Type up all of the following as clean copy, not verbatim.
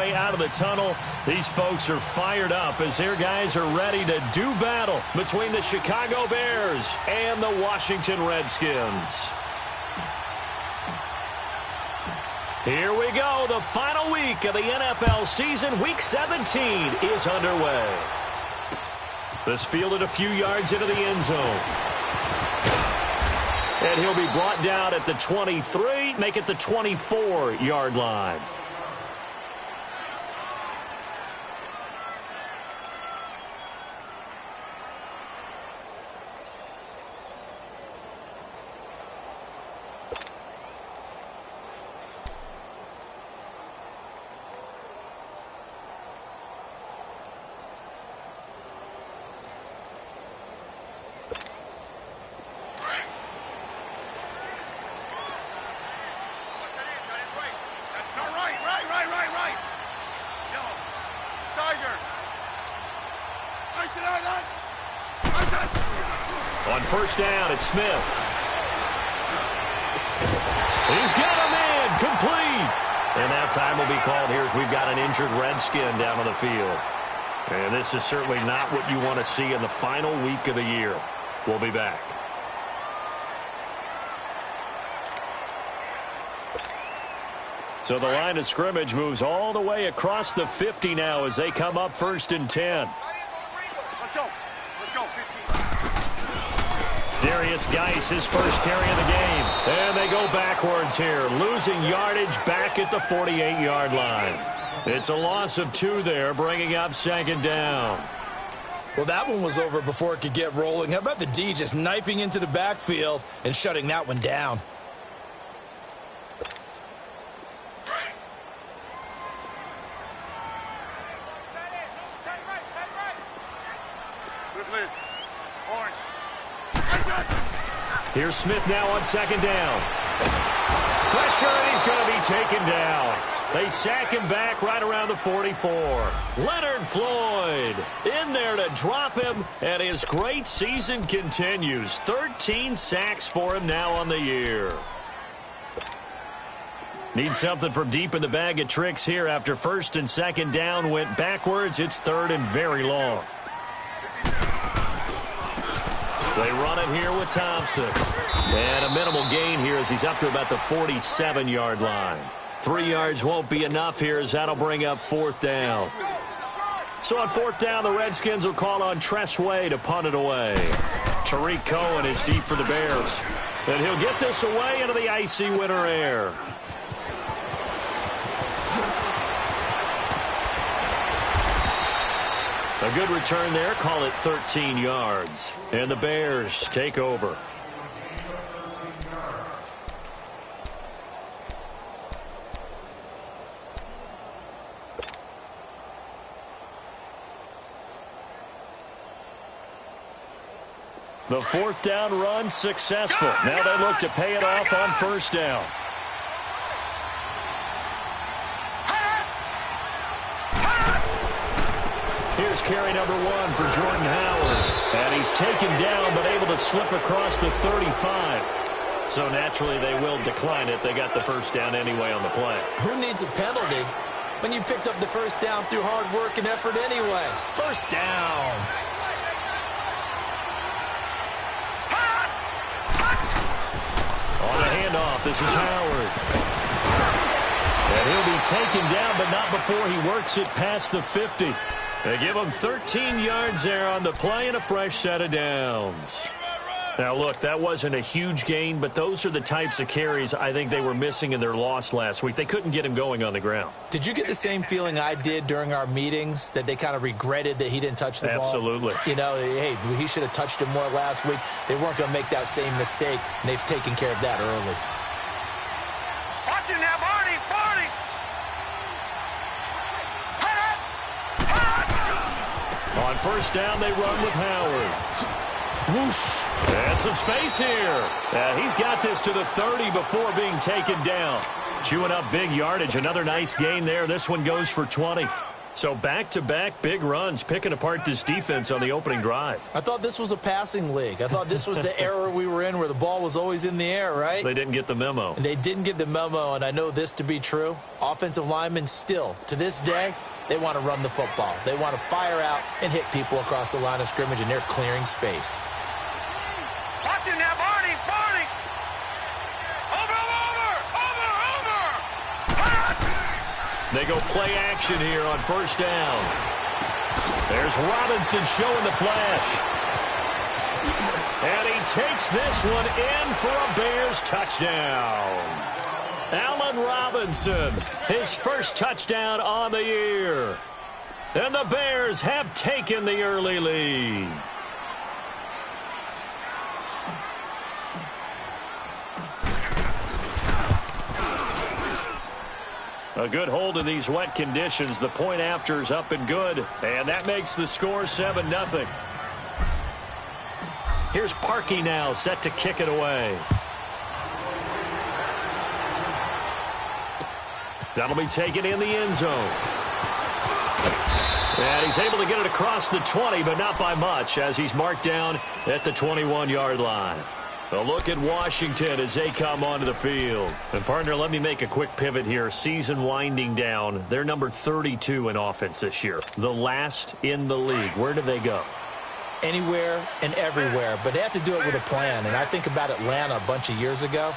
way out of the tunnel. These folks are fired up as their guys are ready to do battle between the Chicago Bears and the Washington Redskins. Here we go. The final week of the NFL season. Week 17 is underway. This fielded a few yards into the end zone. And he'll be brought down at the 23, make it the 24-yard line. On first down, it's Smith. He's got a man complete. And that time will be called here as we've got an injured Redskin down on the field. And this is certainly not what you want to see in the final week of the year. We'll be back. So the line of scrimmage moves all the way across the 50 now as they come up first and 10. Let's go. Let's go, 15. Darius Geis, his first carry of the game. And they go backwards here, losing yardage back at the 48-yard line. It's a loss of 2 there, bringing up second down. Well, that one was over before it could get rolling. How about the D just knifing into the backfield and shutting that one down? Here's Smith now on second down. Pressure, and he's going to be taken down. They sack him back right around the 44. Leonard Floyd in there to drop him, and his great season continues. 13 sacks for him now on the year. Need something from deep in the bag of tricks here after first and second down went backwards. It's third and very long. They run it here with Thompson. And a minimal gain here as he's up to about the 47-yard line. 3 yards won't be enough here as that'll bring up fourth down. So on fourth down, the Redskins will call on Tress Way to punt it away. Tariq Cohen is deep for the Bears. And he'll get this away into the icy winter air. A good return there, call it 13 yards. And the Bears take over. The fourth down run successful. Now they look to pay it off on first down. Here's carry number 1 for Jordan Howard. And he's taken down but able to slip across the 35. So naturally they will decline it. They got the first down anyway on the play. Who needs a penalty when you picked up the first down through hard work and effort anyway? First down. On the handoff, this is Howard. And he'll be taken down, but not before he works it past the 50. They give him 13 yards there on the play and a fresh set of downs. Now, look, that wasn't a huge gain, but those are the types of carries I think they were missing in their loss last week. They couldn't get him going on the ground. Did you get the same feeling I did during our meetings, that they kind of regretted that he didn't touch the ball? Absolutely. You know, hey, he should have touched it more last week. They weren't going to make that same mistake, and they've taken care of that early. Watch it now, Barney! On first down, they run with Howard. Whoosh. And some space here. He's got this to the 30 before being taken down. Chewing up big yardage. Another nice gain there. This one goes for 20. So back-to-back big runs, picking apart this defense on the opening drive. I thought this was a passing league. I thought this was the era we were in where the ball was always in the air, right? They didn't get the memo. And they didn't get the memo, and I know this to be true. Offensive linemen still, to this day, they want to run the football. They want to fire out and hit people across the line of scrimmage, and they're clearing space. Watch it now, Barney! Barney! Over! They go play action here on first down. There's Robinson showing the flash. And he takes this one in for a Bears touchdown. Allen Robinson, his first touchdown on the year. And the Bears have taken the early lead. A good hold in these wet conditions. The point after is up and good. And that makes the score 7-0. Here's Parkey now, set to kick it away. That'll be taken in the end zone. And he's able to get it across the 20, but not by much, as he's marked down at the 21-yard line. A look at Washington as they come onto the field. And, partner, let me make a quick pivot here. Season winding down. They're number 32 in offense this year. The last in the league. Where do they go? Anywhere and everywhere. But they have to do it with a plan. And I think about Atlanta a bunch of years ago.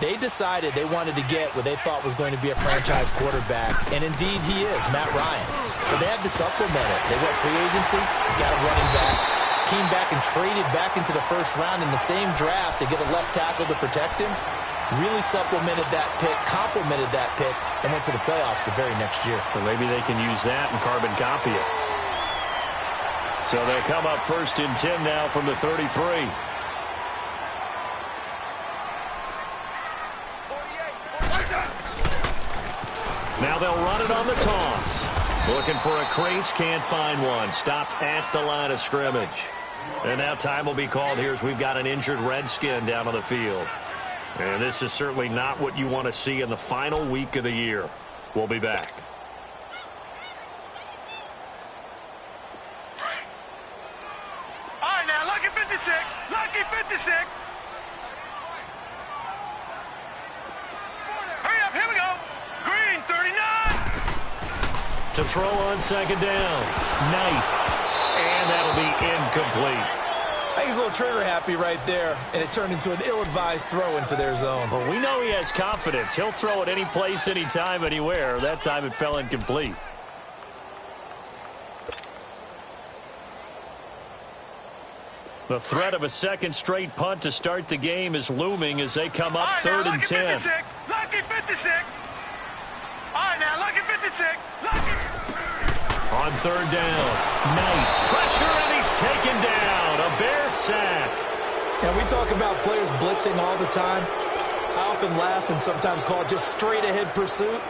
They decided they wanted to get what they thought was going to be a franchise quarterback. And, indeed, he is, Matt Ryan. But they had to supplement it. They went free agency, got a running back. Came back and traded back into the first round in the same draft to get a left tackle to protect him. Really supplemented that pick, complemented that pick, and went to the playoffs the very next year. Well, maybe they can use that and carbon copy it. So they come up first and 10 now from the 33. Now they'll run it on the toss. Looking for a crease, can't find one. Stopped at the line of scrimmage. And now time will be called here as we've got an injured Redskin down on the field. And this is certainly not what you want to see in the final week of the year. We'll be back. All right, now, lucky 56. Lucky 56. Hurry up, here we go. Green, 39. To throw on second down. Knight. And that'll be incomplete. I think he's a little trigger happy right there, and it turned into an ill-advised throw into their zone. Well, we know he has confidence. He'll throw it any place, anytime, anywhere. That time it fell incomplete. The threat of a second straight punt to start the game is looming as they come up third and 10. 56. Lucky 56. All right, now, lucky 56. Lucky. On third down, Knight. Pressure, and he's taken down. A Bear sack. And we talk about players blitzing all the time. I often laugh and sometimes call it just straight-ahead pursuit.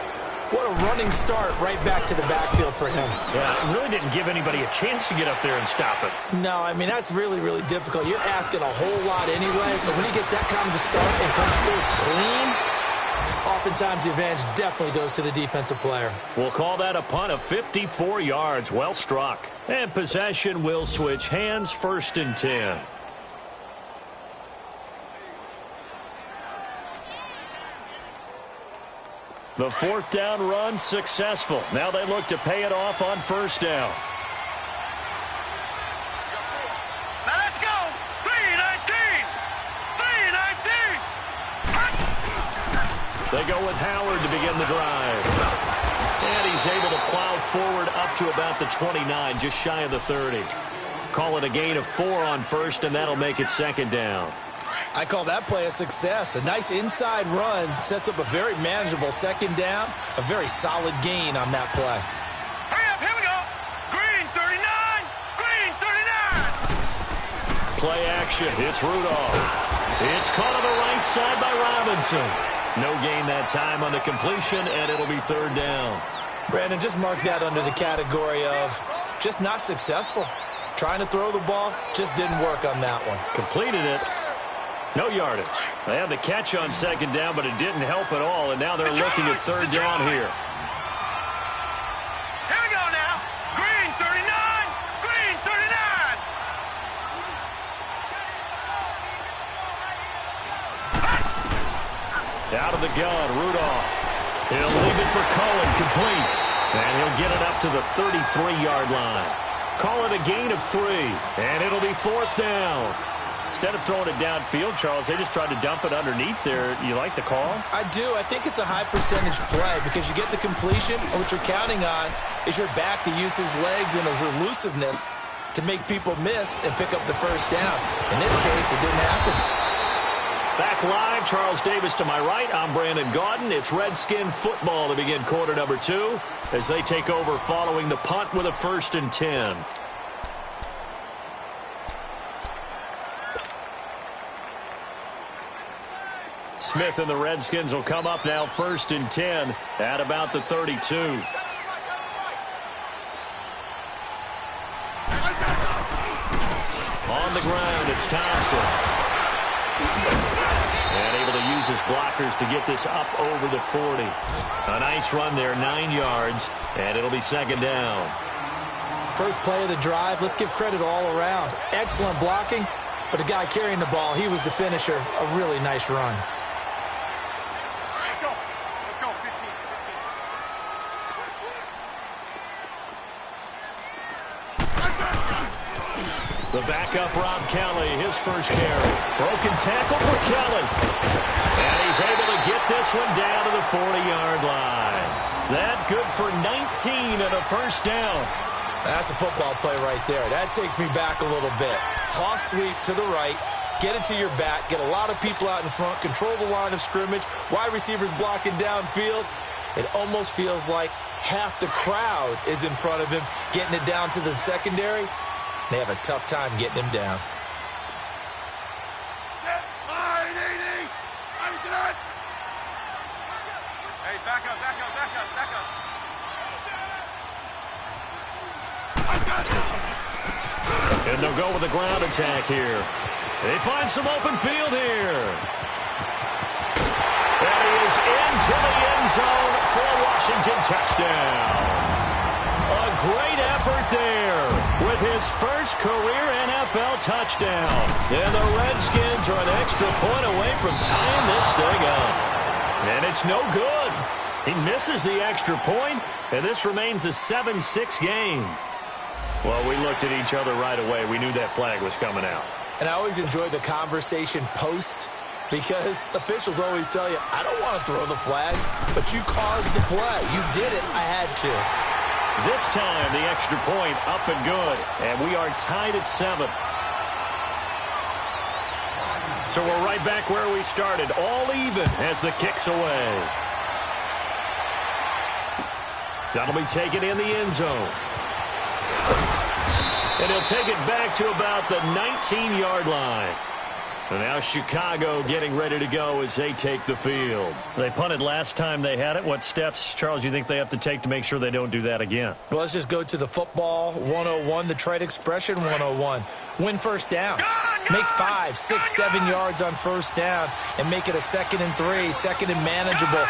What a running start right back to the backfield for him. Yeah, it really didn't give anybody a chance to get up there and stop it. No, I mean, that's really, really difficult. You're asking a whole lot anyway, but when he gets that kind of a start and comes through clean, oftentimes the advantage definitely goes to the defensive player. We'll call that a punt of 54 yards. Well struck. And possession will switch hands, first and 10. The fourth down run successful. Now they look to pay it off on first down. Now let's go. 3-19. 3-19. They go with Howard to begin the drive. And he's able to plow forward up to about the 29, just shy of the 30. Call it a gain of 4 on first, and that'll make it second down. I call that play a success. A nice inside run sets up a very manageable second down, a very solid gain on that play. Hurry up, here we go. Green, 39. Green, 39. Play action. It's Rudolph. It's caught on the right side by Robinson. No gain that time on the completion, and it'll be third down. Brandon, just mark that under the category of just not successful. Trying to throw the ball, just didn't work on that one. Completed it. No yardage. They had the catch on second down, but it didn't help at all, and now they're looking at third down here. Here we go now. the gun. Rudolph. He'll leave it for Cohen, complete. And he'll get it up to the 33-yard line. Call it a gain of 3, and it'll be 4th down. Instead of throwing it downfield, Charles, they just tried to dump it underneath there. You like the call? I do. I think it's a high-percentage play because you get the completion, and what you're counting on is your back to use his legs and his elusiveness to make people miss and pick up the first down. In this case, it didn't happen. Back live, Charles Davis to my right. I'm Brandon Gaudin. It's Redskin football to begin quarter number 2 as they take over following the punt with a 1st and 10. Smith and the Redskins will come up now 1st and 10 at about the 32. On the ground, it's Thompson. And able to use his blockers to get this up over the 40. A nice run there, 9 yards, and it'll be 2nd down. First play of the drive, let's give credit all around. Excellent blocking, but the guy carrying the ball, he was the finisher. A really nice run. The backup, Rob Kelly, his first carry. Broken tackle for Kelly. And he's able to get this one down to the 40-yard line. That good for 19 and a 1st down. That's a football play right there. That takes me back a little bit. Toss sweep to the right. Get it to your back. Get a lot of people out in front. Control the line of scrimmage. Wide receivers blocking downfield. It almost feels like half the crowd is in front of him, getting it down to the secondary. They have a tough time getting him down. Hey, back up, back up, back up, back up. And they'll go with a ground attack here. They find some open field here. And he is into the end zone for a Washington touchdown. A great effort there with his first career NFL touchdown. And the Redskins are an extra point away from tying this thing up. And it's no good. He misses the extra point, and this remains a 7-6 game. Well, we looked at each other right away. We knew that flag was coming out. And I always enjoy the conversation post because officials always tell you, I don't want to throw the flag, but you caused the play. You did it. I had to. This time, the extra point up and good, and we are tied at 7. So we're right back where we started, all even as the kick's away. That'll be taken in the end zone. And he'll take it back to about the 19-yard line. And now Chicago getting ready to go as they take the field. They punted last time they had it. What steps, Charles, you think they have to take to make sure they don't do that again? Well, let's just go to the football 101, the trade expression 101. Win first down. Make 5, 6, 7 yards on first down and make it a 2nd and 3, 2nd and manageable.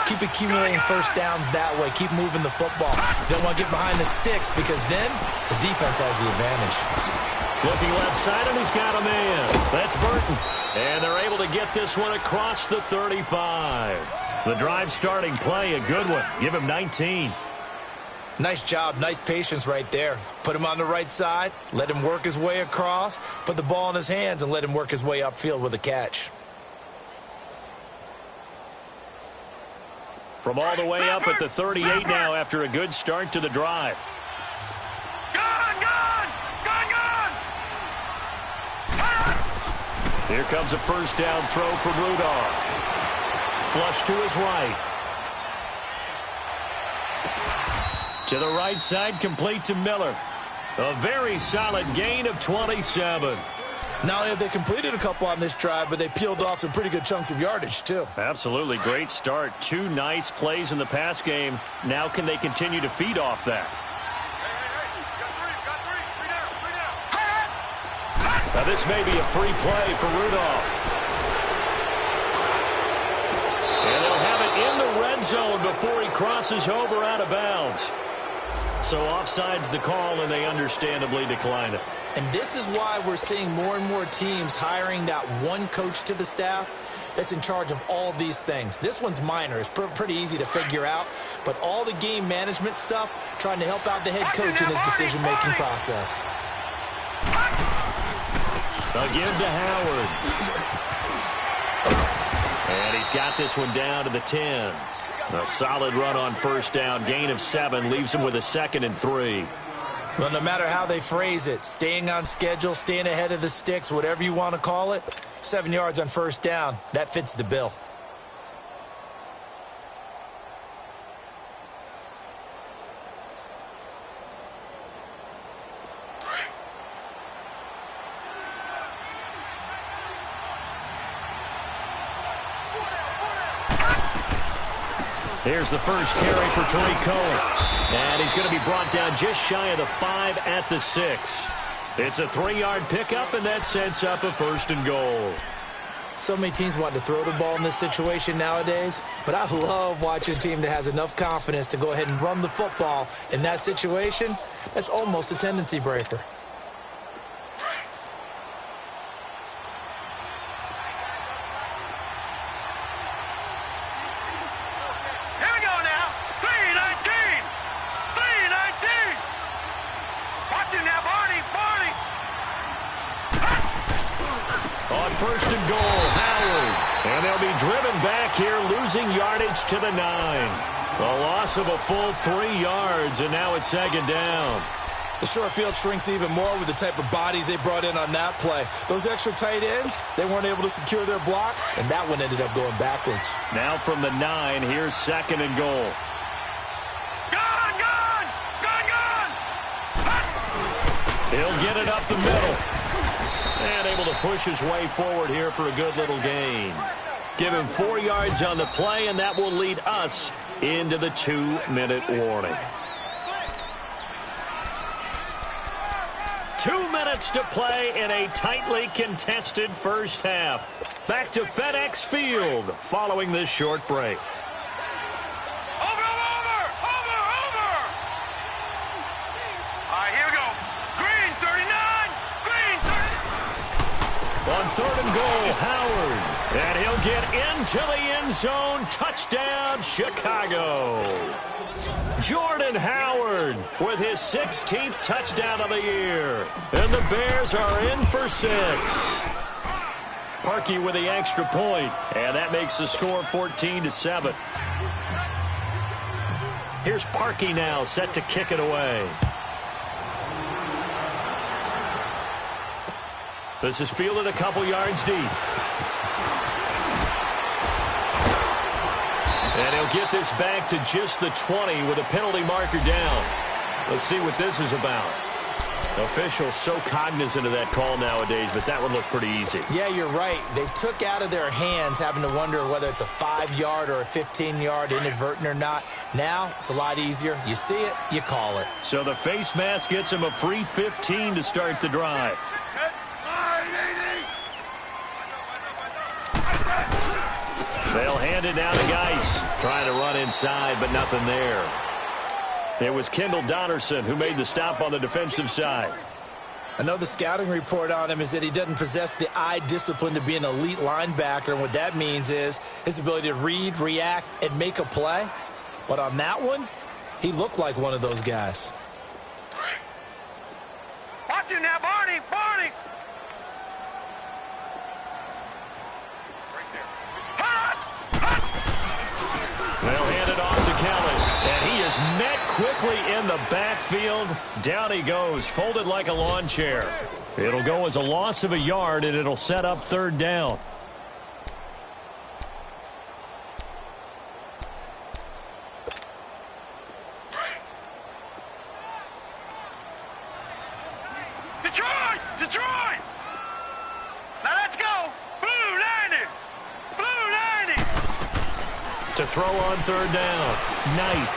Keep accumulating first downs that way. Keep moving the football. You don't want to get behind the sticks because then the defense has the advantage. Looking left side, and he's got a man. That's Burton. And they're able to get this one across the 35. The drive starting play, a good one. Give him 19. Nice job, nice patience right there. Put him on the right side, let him work his way across, put the ball in his hands, and let him work his way upfield with a catch. From all the way up at the 38 now after a good start to the drive. Here comes a first down throw from Rudolph. Flush to his right. To the right side, complete to Miller. A very solid gain of 27. Not only have they completed a couple on this drive, but they peeled off some pretty good chunks of yardage, too. Absolutely. Great start. 2 nice plays in the pass game. Now can they continue to feed off that? Now this may be a free play for Rudolph. And they'll have it in the red zone before he crosses over out of bounds. So offside's the call, and they understandably decline it. And this is why we're seeing more and more teams hiring that one coach to the staff that's in charge of all these things. This one's minor. It's pretty easy to figure out. But all the game management stuff, trying to help out the head coach in his decision-making process. They'll give to Howard. And he's got this one down to the 10. A solid run on first down. Gain of 7 leaves him with a 2nd and 3. Well, no matter how they phrase it, staying on schedule, staying ahead of the sticks, whatever you want to call it, 7 yards on first down, that fits the bill. Here's the first carry for Trey Cohen. And he's going to be brought down just shy of the 5 at the 6. It's a 3-yard pickup, and that sets up a 1st and goal. So many teams want to throw the ball in this situation nowadays, but I love watching a team that has enough confidence to go ahead and run the football in that situation. That's almost a tendency breaker. First and goal, Howard. And they'll be driven back here, losing yardage to the 9. A loss of a full 3 yards, and now it's 2nd down. The short field shrinks even more with the type of bodies they brought in on that play. Those extra tight ends, they weren't able to secure their blocks, and that one ended up going backwards. Now from the 9, here's 2nd and goal. Gun! He'll get it up the middle. And able to push his way forward here for a good little gain. Give him 4 yards on the play, and that will lead us into the 2-minute warning. 2 minutes to play in a tightly contested first half. Back to FedEx Field following this short break. Over! All right, here we go. Green, 39. Green, 30. On 3rd and goal, Howard. And he'll get into the end zone. Touchdown, Chicago. Jordan Howard with his 16th touchdown of the year. And the Bears are in for 6. Parkey with the extra point. And that makes the score 14-7. Here's Parkey now, set to kick it away. This is fielded a couple yards deep. And he'll get this back to just the 20 with a penalty marker down. Let's see what this is about. Officials so cognizant of that call nowadays, but that would look pretty easy. Yeah, you're right. They took out of their hands having to wonder whether it's a 5-yard or a 15-yard inadvertent or not. Now, it's a lot easier. You see it, you call it. So the face mask gets him a free 15 to start the drive. They'll hand it down to Geis. Trying to run inside, but nothing there. It was Kendall Donnerson who made the stop on the defensive side. I know the scouting report on him is that he doesn't possess the eye discipline to be an elite linebacker. And what that means is his ability to read, react, and make a play. But on that one, he looked like one of those guys. Watch it now, Barney! Barney! They'll hand it off to Kelly. And he is met quickly in the backfield. Down he goes, folded like a lawn chair. It'll go as a loss of a yard, and it'll set up 3rd down. Detroit! Detroit! Now let's go! Blue 90! Blue 90! To throw on 3rd down. Knight.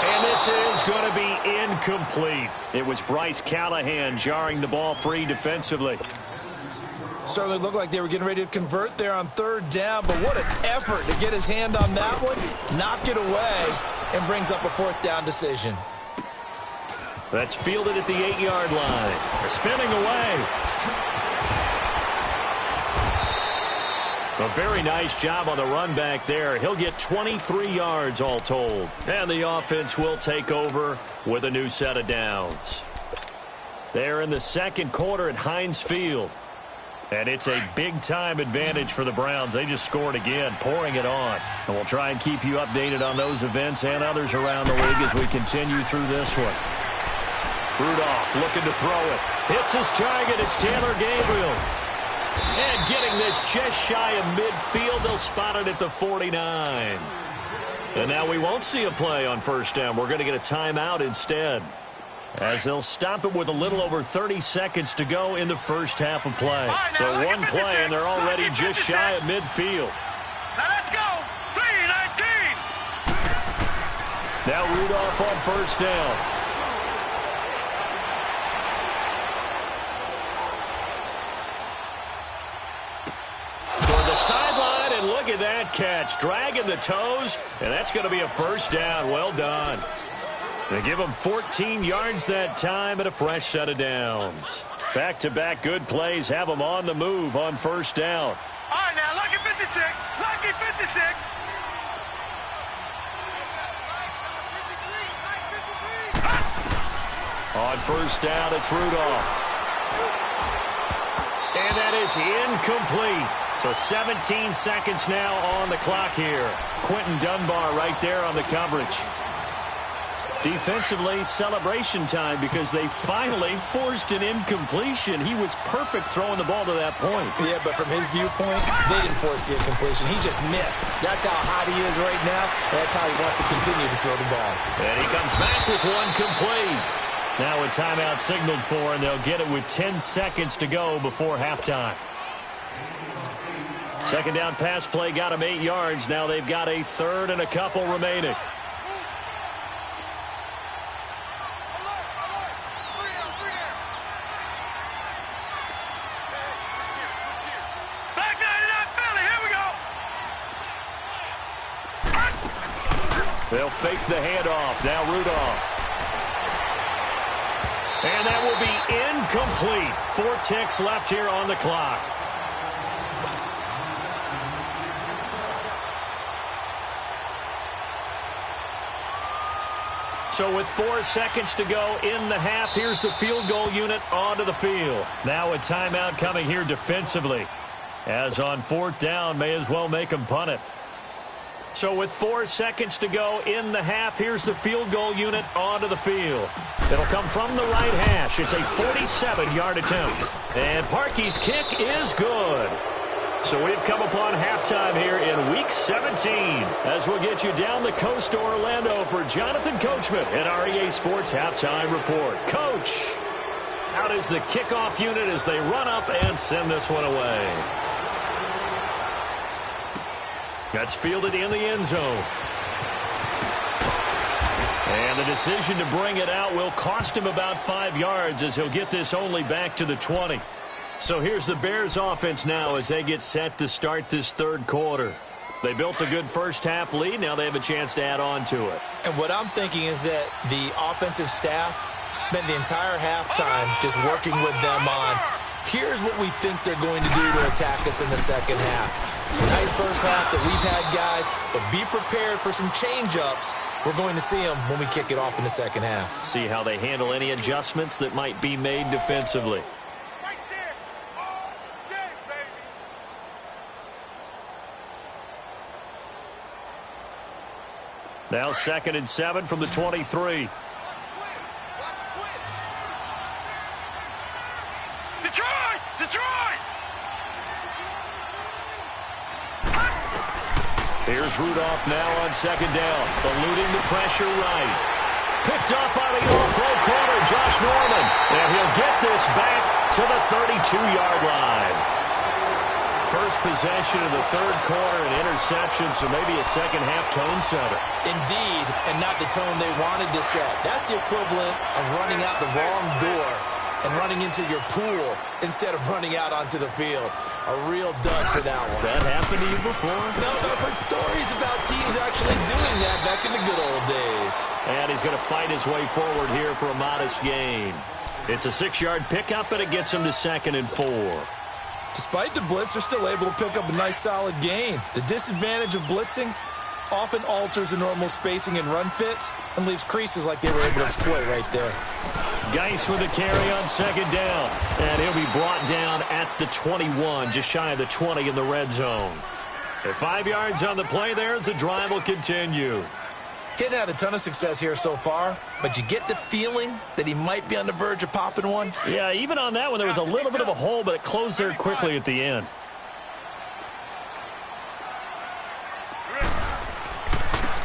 And this is going to be incomplete. It was Bryce Callahan jarring the ball free defensively. Certainly looked like they were getting ready to convert there on 3rd down, but what an effort to get his hand on that one, knock it away, and brings up a 4th down decision. That's fielded at the 8-yard line. They're spinning away. A very nice job on the run back there. He'll get 23 yards all told. And the offense will take over with a new set of downs. They're in the second quarter at Heinz Field. And it's a big-time advantage for the Browns. They just scored again, pouring it on. And we'll try and keep you updated on those events and others around the league as we continue through this one. Rudolph looking to throw it. Hits his target. It's Taylor Gabriel. And getting this just shy of midfield. They'll spot it at the 49. And now we won't see a play on first down. We're going to get a timeout instead, as they'll stop it with a little over 30 seconds to go in the first half of play. Right, so one play, and they're already just shy of midfield. Now let's go. 3-19. Now Rudolph on first down. For the sideline, and look at that catch. Dragging the toes, and that's going to be a first down. Well done. They give him 14 yards that time and a fresh set of downs. Back-to-back good plays have them on the move on first down. All right, now, lucky 56. Lucky 56. On first down, it's Rudolph. And that is incomplete. So 17 seconds now on the clock here. Quentin Dunbar right there on the coverage. Defensively, celebration time because they finally forced an incompletion. He was perfect throwing the ball to that point. Yeah, but from his viewpoint, they didn't force the incompletion. He just missed. That's how hot he is right now, and that's how he wants to continue to throw the ball. And he comes back with one complete. Now a timeout signaled for, and they'll get it with 10 seconds to go before halftime. Second down pass play got him 8 yards. Now they've got a third and a couple remaining. They'll fake the handoff. Now Rudolph. And that will be incomplete. 4 ticks left here on the clock. So with 4 seconds to go in the half, here's the field goal unit onto the field. Now a timeout coming here defensively, as on 4th down, may as well make them punt it. So with 4 seconds to go in the half, here's the field goal unit onto the field. It'll come from the right hash. It's a 47-yard attempt. And Parkey's kick is good. So we've come upon halftime here in Week 17, as we'll get you down the coast to Orlando for Jonathan Coachman at REA Sports Halftime Report. Coach, out is the kickoff unit as they run up and send this one away. That's fielded in the end zone. And the decision to bring it out will cost him about 5 yards, as he'll get this only back to the 20. So here's the Bears offense now as they get set to start this third quarter. They built a good first half lead. Now they have a chance to add on to it. And what I'm thinking is that the offensive staff spent the entire halftime just working with them on, here's what we think they're going to do to attack us in the second half. Nice first half that we've had, guys, but be prepared for some change-ups. We're going to see them when we kick it off in the second half. See how they handle any adjustments that might be made defensively. Right there. All day, baby. Now 2nd and 7 from the 23. Detroit! Detroit! Here's Rudolph now on 2nd down, eluding the pressure right. Picked up by the all-pro corner, Josh Norman. And he'll get this back to the 32-yard line. First possession of the third quarter, an interception, so maybe a second-half tone setter. Indeed, and not the tone they wanted to set. That's the equivalent of running out the wrong door and running into your pool instead of running out onto the field. A real dud for that one. Has that happened to you before? No, but I've heard stories about teams actually doing that back in the good old days. And he's going to fight his way forward here for a modest gain. It's a 6-yard pickup, and it gets him to 2nd and 4. Despite the blitz, they're still able to pick up a nice solid gain. The disadvantage of blitzing often alters the normal spacing and run fits and leaves creases like they were able to exploit right there. Geis with a carry on second down. And he'll be brought down at the 21, just shy of the 20 in the red zone. At 5 yards on the play there as the drive will continue. Kid had a ton of success here so far, but you get the feeling that he might be on the verge of popping one. Yeah, even on that one, there was a little bit of a hole, but it closed there quickly at the end.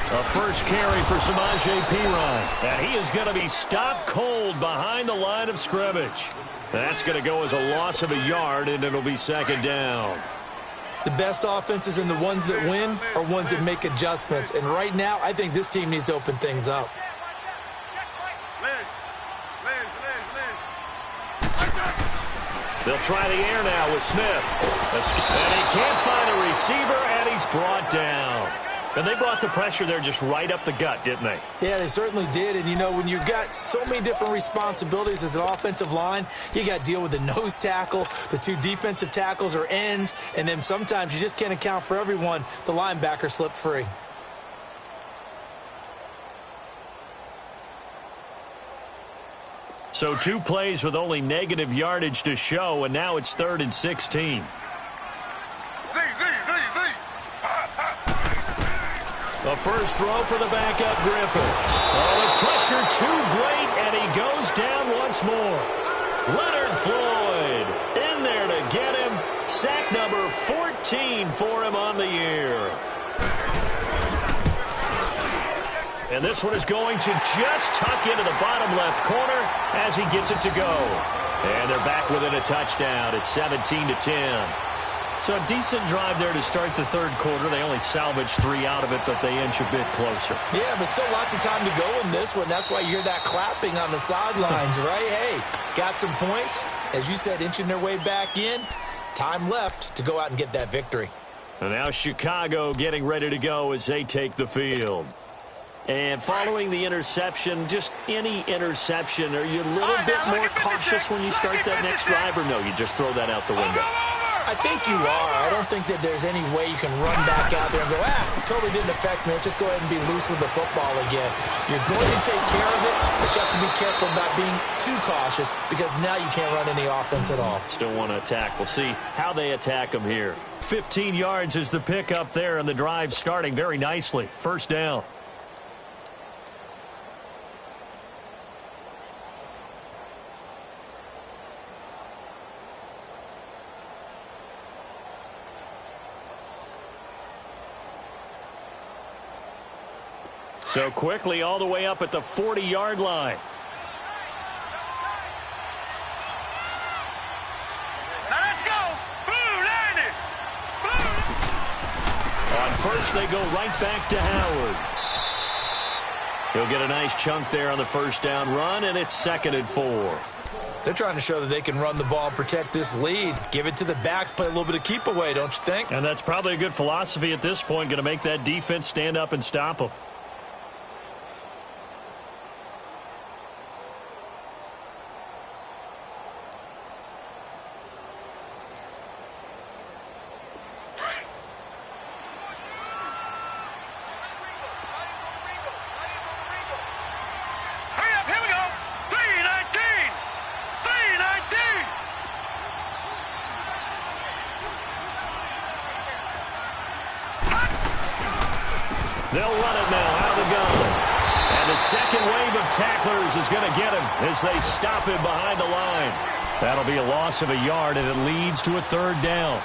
A first carry for Samaje Perine. And he is going to be stopped cold behind the line of scrimmage. That's going to go as a loss of a yard, and it'll be second down. The best offenses and the ones that win are ones that make adjustments. And right now, I think this team needs to open things up. They'll try the air now with Smith. And he can't find a receiver, and he's brought down. And they brought the pressure there just right up the gut, didn't they? Yeah, they certainly did. And, you know, when you've got so many different responsibilities as an offensive line, you got to deal with the nose tackle, the two defensive tackles or ends, and then sometimes you just can't account for everyone. The linebacker slipped free. So 2 plays with only negative yardage to show, and now it's 3rd and 16. The first throw for the backup Griffins. Oh, the pressure too great, and he goes down once more. Leonard Floyd in there to get him. Sack number 14 for him on the year. And this one is going to just tuck into the bottom left corner as he gets it to go. And they're back within a touchdown. It's 17-10. So a decent drive there to start the third quarter. They only salvaged 3 out of it, but they inch a bit closer. Yeah, but still lots of time to go in this one. That's why you hear that clapping on the sidelines, right? Hey, got some points. As you said, inching their way back in. Time left to go out and get that victory. And now Chicago getting ready to go as they take the field. And following the interception, just any interception, are you a little bit more cautious when you start that next drive, or no, you just throw that out the window? I think you are. I don't think that there's any way you can run back out there and go, it totally didn't affect me. Let's just go ahead and be loose with the football again. You're going to take care of it, but you have to be careful about being too cautious because now you can't run any offense at all. Still want to attack. We'll see how they attack them here. 15 yards is the pickup there, and the drive starting very nicely. First down. So quickly all the way up at the 40-yard line. Now let's go. Blue, land it. Blue. On first, they go right back to Howard. He'll get a nice chunk there on the first down run, and it's 2nd and 4. They're trying to show that they can run the ball, protect this lead. Give it to the backs, play a little bit of keep away, don't you think? And that's probably a good philosophy at this point, going to make that defense stand up and stop them. They'll run it now out of the gun. And the second wave of tacklers is going to get him as they stop him behind the line. That'll be a loss of a yard, and it leads to a 3rd down.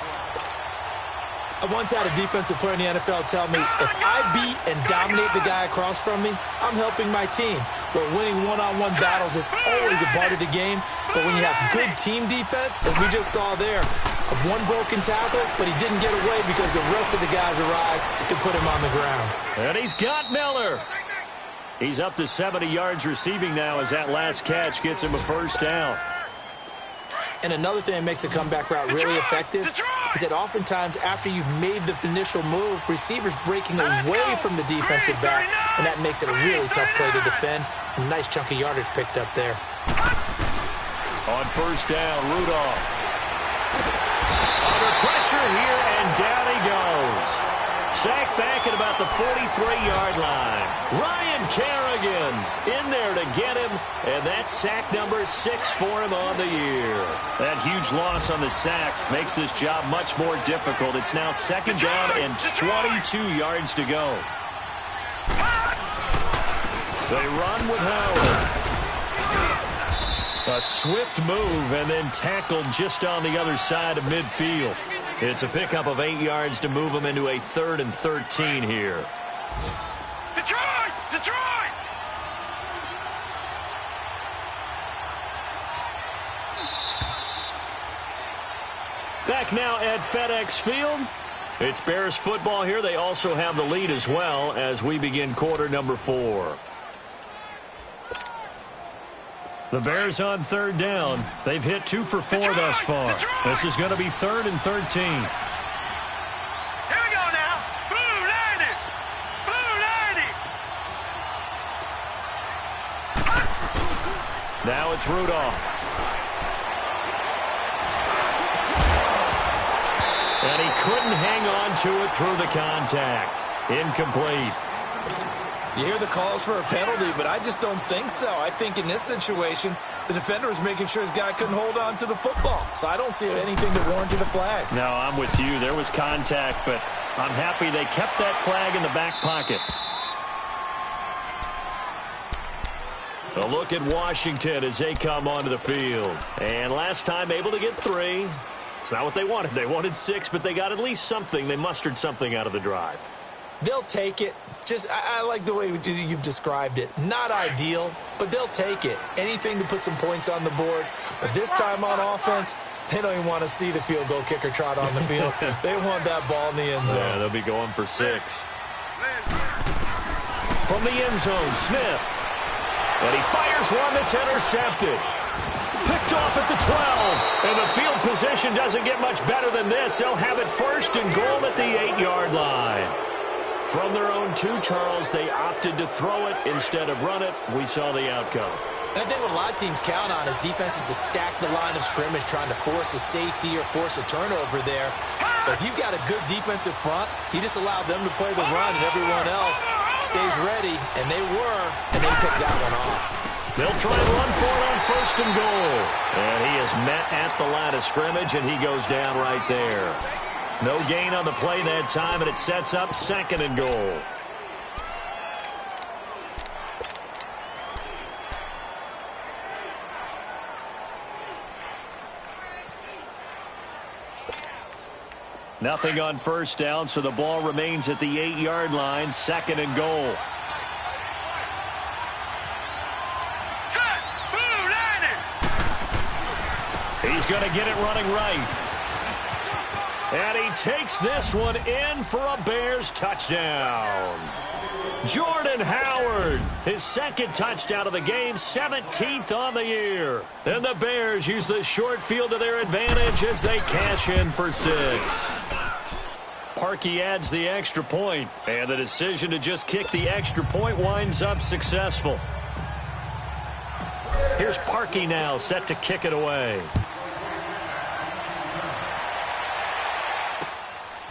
I once had a defensive player in the NFL tell me, if I beat and dominate the guy across from me, I'm helping my team. Well, winning one-on-one battles is always a part of the game, but when you have good team defense, as we just saw there, one broken tackle, but he didn't get away because the rest of the guys arrived to put him on the ground. And he's got Miller. He's up to 70 yards receiving now as that last catch gets him a first down. And another thing that makes a comeback route really effective is that oftentimes after you've made the initial move, receivers breaking away from the defensive back, and that makes it a really tough play to defend. A nice chunk of yardage picked up there. On first down, Rudolph. Pressure here, and down he goes. Sacked back at about the 43-yard line. Ryan Kerrigan in there to get him, and that's sack number 6 for him on the year. That huge loss on the sack makes this job much more difficult. It's now 2nd down and 22 yards to go. They run with Howard. A swift move and then tackled just on the other side of midfield. It's a pickup of 8 yards to move them into a 3rd and 13 here. Detroit! Detroit! Back now at FedEx Field. It's Bears football here. They also have the lead as well as we begin quarter number 4. The Bears on 3rd down. They've hit 2 for 4 thus far. This is going to be 3rd and 13. Here we go now. Blue ladies! Blue ladies! Now it's Rudolph. And he couldn't hang on to it through the contact. Incomplete. You hear the calls for a penalty, but I just don't think so. I think in this situation, the defender was making sure his guy couldn't hold on to the football. So I don't see anything that warranted a flag. No, I'm with you. There was contact, but I'm happy they kept that flag in the back pocket. A look at Washington as they come onto the field. And last time able to get 3. It's not what they wanted. They wanted 6, but they got at least something. They mustered something out of the drive. They'll take it. I like the way you've described it. Not ideal, but they'll take it. Anything to put some points on the board. But this time on offense, they don't even want to see the field goal kicker trot on the field. They want that ball in the end zone. Yeah, they'll be going for 6. From the end zone, Smith. And he fires one that's intercepted. Picked off at the 12. And the field position doesn't get much better than this. They'll have it 1st and goal at the 8-yard line. From their own 2, Charles, they opted to throw it instead of run it. We saw the outcome. And I think what a lot of teams count on is defenses to stack the line of scrimmage, trying to force a safety or force a turnover there. But if you've got a good defensive front, you just allow them to play the run and everyone else stays ready. And they were, and they picked that one off. They'll try and run for it on 1st and goal. And he is met at the line of scrimmage, and he goes down right there. No gain on the play that time, and it sets up 2nd and goal. Nothing on 1st down, so the ball remains at the 8-yard line, 2nd and goal. He's going to get it running right. And he takes this one in for a Bears touchdown. Jordan Howard, his 2nd touchdown of the game, 17th on the year. And the Bears use the short field to their advantage as they cash in for 6. Parkey adds the extra point, and the decision to just kick the extra point winds up successful. Here's Parkey now, set to kick it away.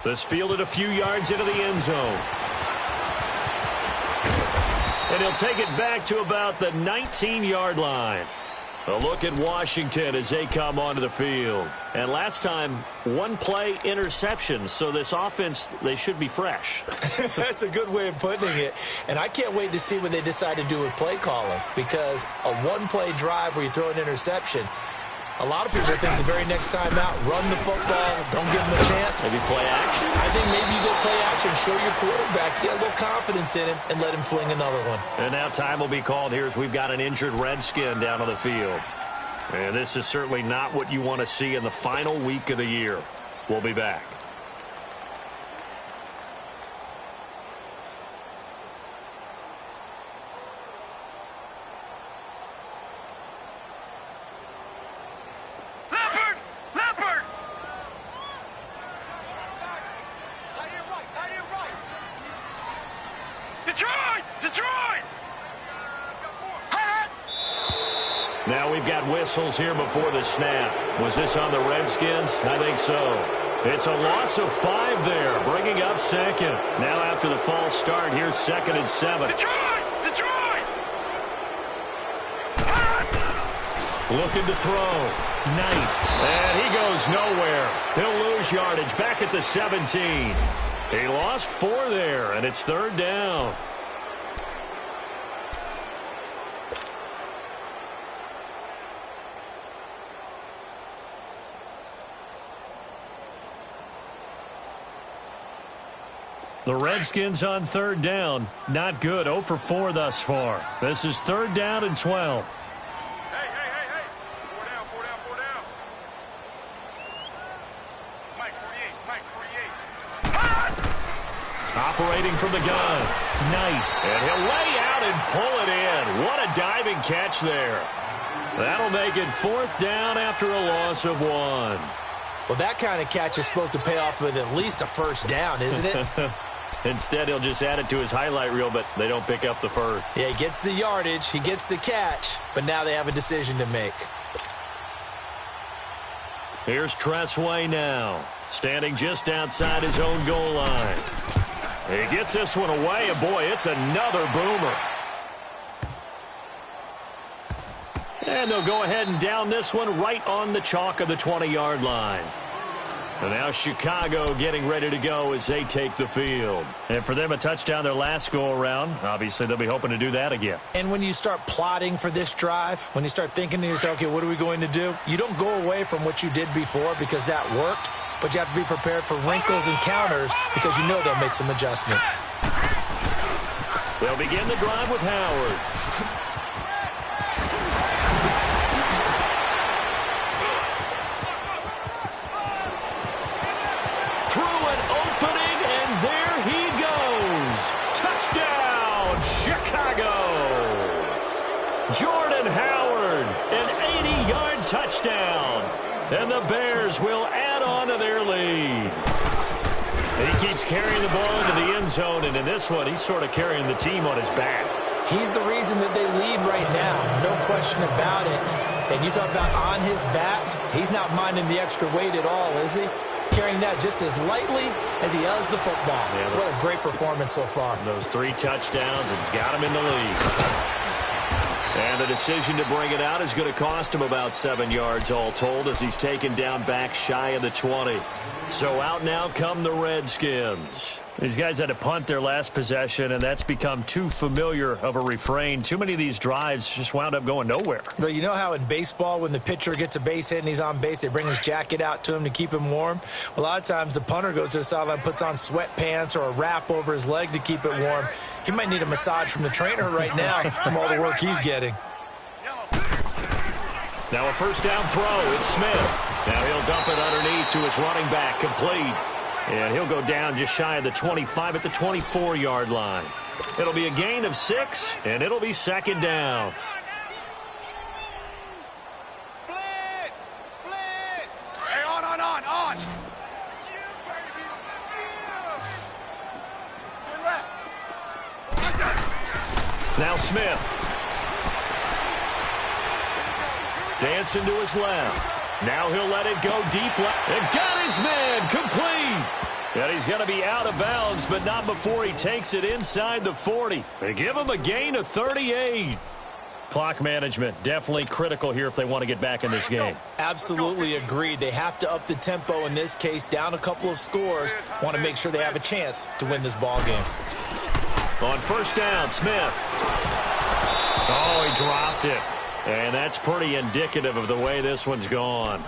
This fielded a few yards into the end zone. And he'll take it back to about the 19-yard line. A look at Washington as they come onto the field. And last time, 1 play interception. So this offense, they should be fresh. That's a good way of putting it. And I can't wait to see what they decide to do with play calling. Because a 1-play drive where you throw an interception, a lot of people think the very next time out, run the football, don't give them a chance. Maybe play action? I think maybe you go play action, show your quarterback, get a little confidence in him, and let him fling another one. And now time will be called here as we've got an injured Redskin down on the field. And this is certainly not what you want to see in the final week of the year. We'll be back. Now we've got whistles here before the snap. Was this on the Redskins? I think so. It's a loss of 5 there, bringing up second. Now after the false start, here's 2nd and 7. Detroit! Detroit! Looking to throw. Knight. And he goes nowhere. He'll lose yardage back at the 17. He lost 4 there, and it's 3rd down. The Redskins on 3rd down. Not good. 0 for 4 thus far. This is 3rd down and 12. Hey. 4 down. Mike, 48. Operating from the gun. Knight. And he'll lay out and pull it in. What a diving catch there. That'll make it 4th down after a loss of 1. Well, that kind of catch is supposed to pay off with at least a 1st down, isn't it? Instead, he'll just add it to his highlight reel, but they don't pick up the 1st. Yeah, he gets the yardage, he gets the catch, but now they have a decision to make. Here's Tressway now, standing just outside his own goal line. He gets this one away, and boy, it's another boomer. And they'll go ahead and down this one right on the chalk of the 20-yard line. And now Chicago getting ready to go as they take the field. And for them, a touchdown their last go-around. Obviously, they'll be hoping to do that again. And when you start plotting for this drive, when you start thinking to yourself, okay, what are we going to do? You don't go away from what you did before because that worked, but you have to be prepared for wrinkles and counters because you know they'll make some adjustments. They'll begin the drive with Howard. Jordan Howard, an 80-yard touchdown. And the Bears will add on to their lead. He keeps carrying the ball into the end zone, and in this one, he's sort of carrying the team on his back. He's the reason that they lead right now, no question about it. And you talk about on his back, he's not minding the extra weight at all, is he? Carrying that just as lightly as he does the football. Yeah, what a great performance so far. Those 3 touchdowns, it's got him in the lead. And the decision to bring it out is going to cost him about 7 yards all told as he's taken down back shy of the 20. So out now come the Redskins. These guys had to punt their last possession, and that's become too familiar of a refrain. Too many of these drives just wound up going nowhere. Well, you know how in baseball when the pitcher gets a base hit and he's on base, they bring his jacket out to him to keep him warm? Well, a lot of times the punter goes to the sideline, puts on sweatpants or a wrap over his leg to keep it warm. He might need a massage from the trainer right now from all the work he's getting. Now a 1st down throw. It's Smith. Now he'll dump it underneath to his running back, complete. And he'll go down just shy of the 25 at the 24-yard line. It'll be a gain of 6, and it'll be 2nd down. Blitz! Hey, on! Now Smith. Dancing to his left. Now he'll let it go deep left. And got his man complete. And he's going to be out of bounds, but not before he takes it inside the 40. They give him a gain of 38. Clock management definitely critical here if they want to get back in this game. Absolutely agreed. They have to up the tempo in this case, down a couple of scores. Want to make sure they have a chance to win this ball game. On 1st down, Smith. Oh, he dropped it. And that's pretty indicative of the way this one's gone.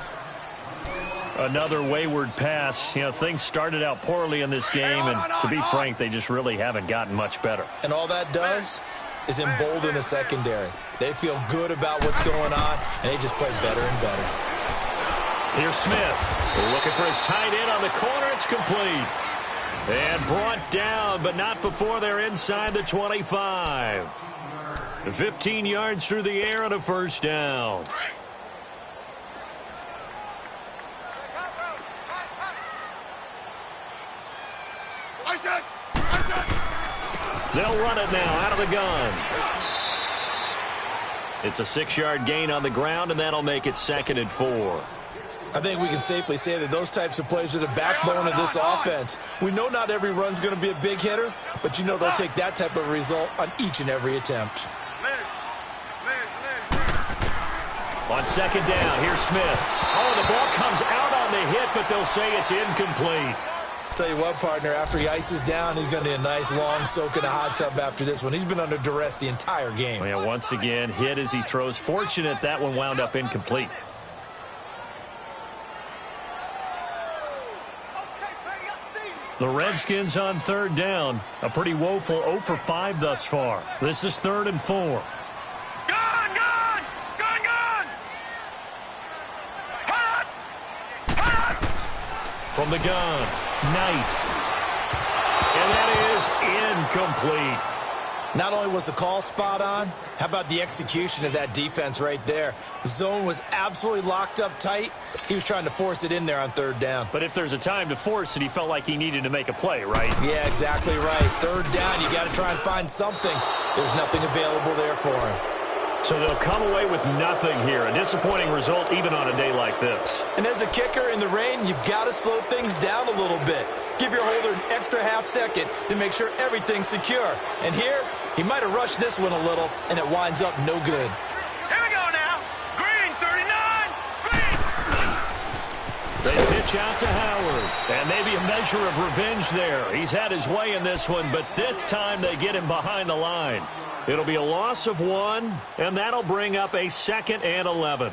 Another wayward pass. You know, things started out poorly in this game, and to be frank, they just really haven't gotten much better. And all that does is embolden the secondary. They feel good about what's going on, and they just play better and better. Here's Smith. Looking for his tight end on the corner. It's complete. And brought down, but not before they're inside the 25. 15 yards through the air and a 1st down. They'll run it now out of the gun. It's a 6-yard gain on the ground, and that'll make it 2nd and 4. I think we can safely say that those types of plays are the backbone of this offense. We know not every run's going to be a big hitter, but you know they'll take that type of result on each and every attempt. On second down, here's Smith. Oh, the ball comes out on the hit, but they'll say it's incomplete. Tell you what, partner, after he ices down, he's going to need a nice long soak in a hot tub after this one. He's been under duress the entire game. Well, yeah, once again, hit as he throws. Fortunate that one wound up incomplete. The Redskins on third down. A pretty woeful 0 for 5 thus far. This is 3rd and 4. Gun! Hot! Hot! From the gun, Knight. And that is incomplete. Not only was the call spot on, how about the execution of that defense right there? The zone was absolutely locked up tight. He was trying to force it in there on third down. But if there's a time to force it, he felt like he needed to make a play, right? Yeah, exactly right. Third down, you got to try and find something. There's nothing available there for him. So they'll come away with nothing here. A disappointing result even on a day like this. And as a kicker in the rain, you've got to slow things down a little bit. Give your holder an extra half second to make sure everything's secure. And here, he might have rushed this one a little, and it winds up no good. Here we go now. Green, 39. Green. They pitch out to Howard. And maybe a measure of revenge there. He's had his way in this one, but this time they get him behind the line. It'll be a loss of 1, and that'll bring up a 2nd and 11.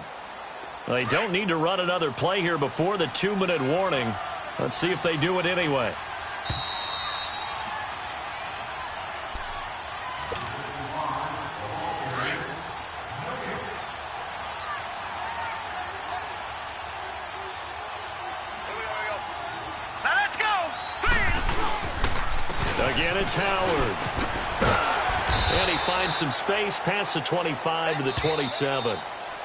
They don't need to run another play here before the 2-minute warning. Let's see if they do it anyway. Now let's go. Green. Again, it's Howard. And he finds some space past the 25 to the 27.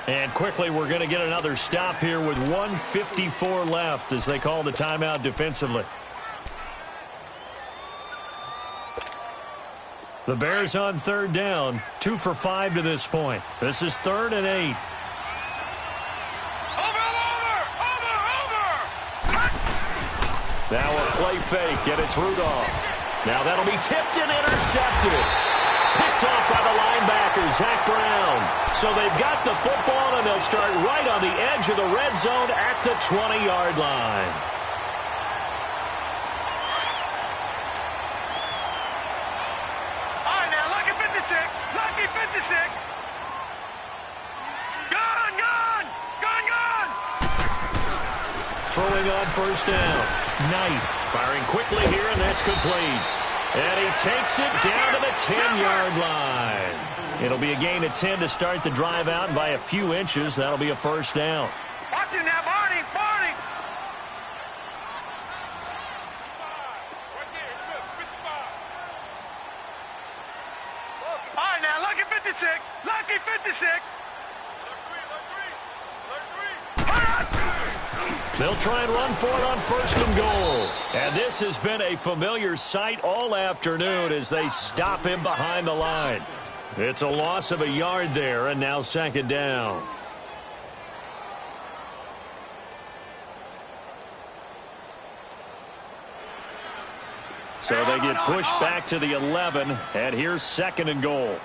And quickly, we're going to get another stop here with 1:54 left as they call the timeout defensively. The Bears on third down, 2 for 5 to this point. This is 3rd and 8. Over. Now a play fake, and it's Rudolph. Now that'll be tipped and intercepted. Picked off by the linebacker, Zach Brown. So they've got the football, and they'll start right on the edge of the red zone at the 20-yard line. All right, now, lucky 56. Lucky 56. Gun. Throwing on first down. Knight firing quickly here, and that's complete. And he takes it down to the 10-yard line. It'll be a gain of 10 to start the drive out, and by a few inches, that'll be a first down. Watch it now, Barney. All right, now, lucky 56. Lucky 56. They'll try and run for it on 1st and goal. And this has been a familiar sight all afternoon as they stop him behind the line. It's a loss of a yard there, and now 2nd down. So they get pushed back to the 11, and here's 2nd and goal.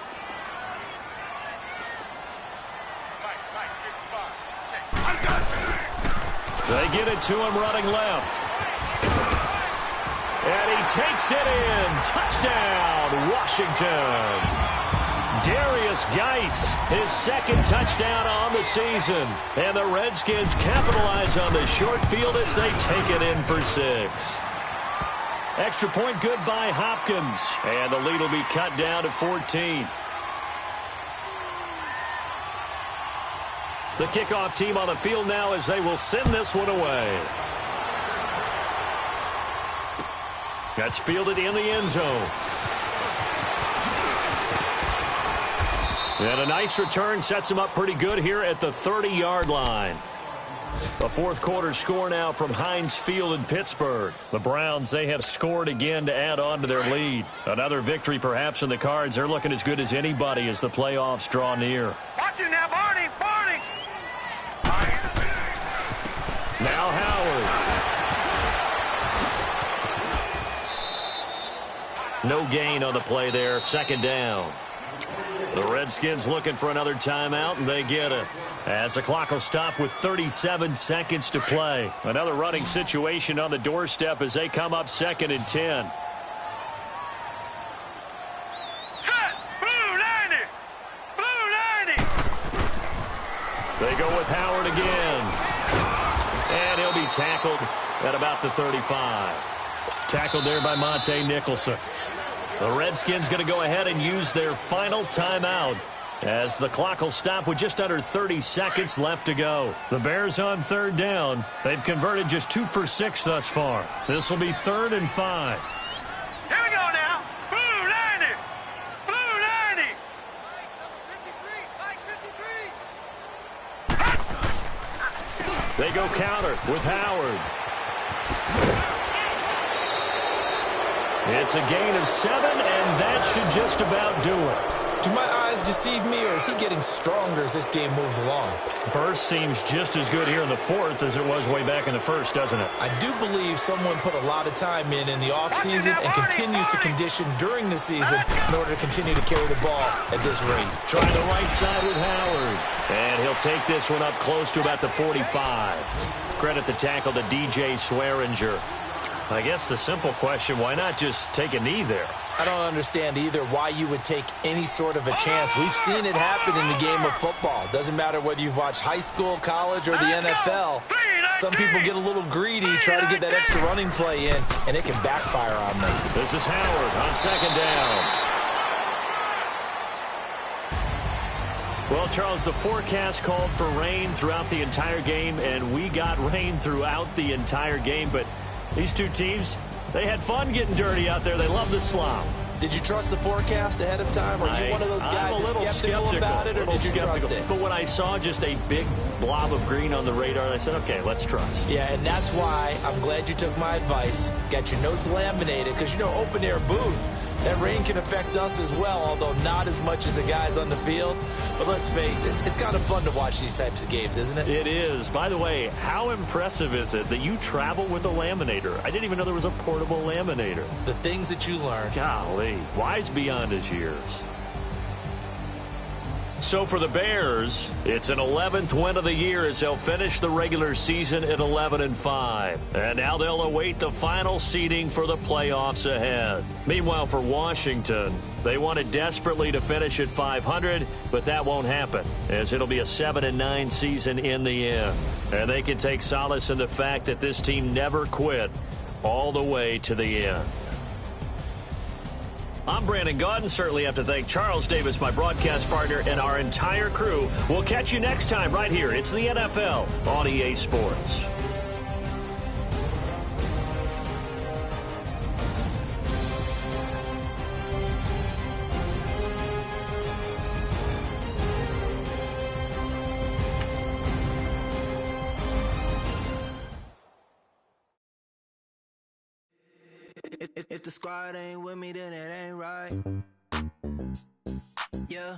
They get it to him running left. And he takes it in. Touchdown, Washington. Darius Geis, his 2nd touchdown on the season. And the Redskins capitalize on the short field as they take it in for 6. Extra point good by Hopkins. And the lead will be cut down to 14. The kickoff team on the field now as they will send this one away. That's fielded in the end zone. And a nice return sets him up pretty good here at the 30-yard line. The 4th quarter score now from Heinz Field in Pittsburgh. The Browns, they have scored again to add on to their lead. Another victory perhaps in the cards. They're looking as good as anybody as the playoffs draw near. Watch it now, Barney. Now Howard. No gain on the play there. Second down. The Redskins looking for another timeout, and they get it. As the clock will stop with 37 seconds to play. Another running situation on the doorstep as they come up 2nd and 10. Set! Blue 90! Blue 90! They go with Howard again. And he'll be tackled at about the 35. Tackled there by Monte Nicholson. The Redskins going to go ahead and use their final timeout as the clock will stop with just under 30 seconds left to go. The Bears on 3rd down. They've converted just 2 for 6 thus far. This will be 3rd and 5. Here we go now. Blue 90! Blue 90! They go counter with Howard. It's a gain of 7, and that should just about do it. Do my eyes deceive me, or is he getting stronger as this game moves along? Burst seems just as good here in the 4th as it was way back in the 1st, doesn't it? I do believe someone put a lot of time in the offseason and continues to condition during the season in order to continue to carry the ball at this rate. Trying the right side with Howard. And he'll take this one up close to about the 45. Credit the tackle to DJ Swearinger. I guess the simple question, why not just take a knee there? I don't understand either why you would take any sort of a chance. We've seen it happen in the game of football. Doesn't matter whether you've watched high school, college, or the NFL. Some people get a little greedy, try to get that extra running play in, and it can backfire on them. This is Howard on 2nd down. Well, Charles, the forecast called for rain throughout the entire game, and we got rain throughout the entire game, but these two teams, they had fun getting dirty out there. They love the slop. Did you trust the forecast ahead of time? Are you one of those guys that's skeptical about it, or did you trust it? But when I saw just a big blob of green on the radar, I said, okay, let's trust. Yeah, and that's why I'm glad you took my advice. Got your notes laminated, because, you know, open-air booth, that rain can affect us as well, although not as much as the guys on the field. But let's face it, it's kind of fun to watch these types of games, isn't it? It is. By the way, how impressive is it that you travel with a laminator? I didn't even know there was a portable laminator. The things that you learn. Golly, wise beyond his years. So for the Bears, it's an 11th win of the year as they'll finish the regular season at 11-5. And now they'll await the final seeding for the playoffs ahead. Meanwhile, for Washington, they wanted desperately to finish at 500, but that won't happen, as it'll be a 7-9 season in the end. And they can take solace in the fact that this team never quit all the way to the end. I'm Brandon Gaudin. Certainly have to thank Charles Davis, my broadcast partner, and our entire crew. We'll catch you next time right here. It's the NFL on EA Sports. If the squad ain't with me, then it ain't right. Yeah.